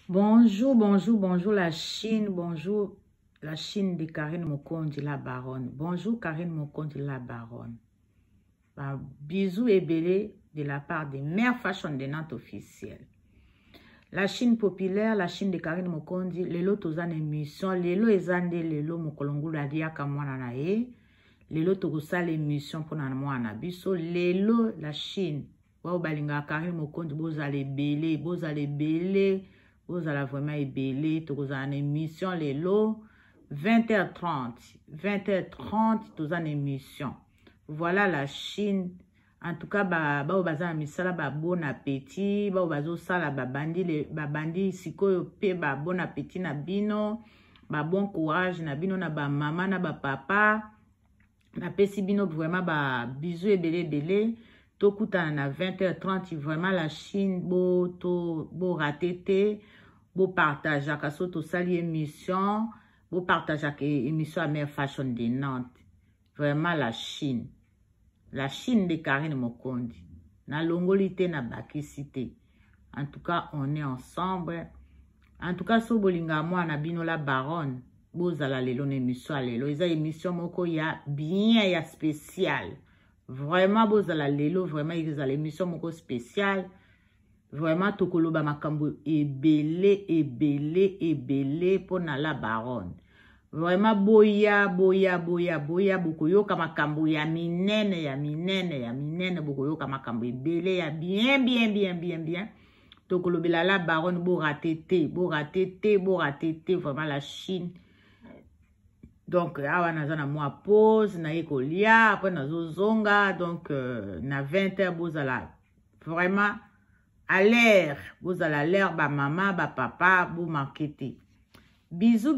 Bonjour, bonjour, bonjour la Chine, bonjour la Chine de Karine Mokonzi la baronne. Bonjour Karine Mokonzi la baronne. Bisous et belé de la part des mères fashion de Nantes officielle. La Chine populaire, la Chine de Karine Mokonzi, lelo tozan émission, lelo ezande lelo mokolongu la diaka mwana na ye, lelo tokosala émission pour na mwana biso, lelo la Chine, wa balinga Karine Mokonzi bozale belé, vous allez vraiment ébélé, vous avez une émission, les lots, 20h30, 20h30, vous avez une émission. Voilà la Chine. En tout cas, vous avez bon appétit, vous avez babandi, siko pe bon appétit na bino, bon courage na bino na maman na papa, na pesi bino vraiment bisous ébélé. Tokuta na 20h30, vraiment la Chine, bo ratété, bo partage à soto sali émission, bo partage à émission à mère fashion de Nantes. Vraiment la Chine de Karine Mokonzi. Na longolité na bakisité. En tout cas, on est ensemble. En tout cas, so bolinga moi na bino la baronne, bo zala lelo na émission à lelo. Eza émission moko ya bien ya spécial. Vraiment, vous allez lelo, vraiment, ils ont l'émission moko spéciale. Vraiment, tokoloba makambo ebélé pour na la baronne. Vraiment, boya, bokoyoka makambo ya minene, bokoyoka makambo ebélé, ya bien. Tokolobela la baronne, bo ratété, vraiment la Chine. Donc, awa nazana moi pause, na ekolia, après nazozonga, donc na 20h, vous allez vraiment à l'air, vous allez à l'air, maman, papa, vous marquez. Bisous,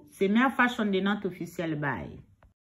c'est mère fashion de Nantes officielle, bye.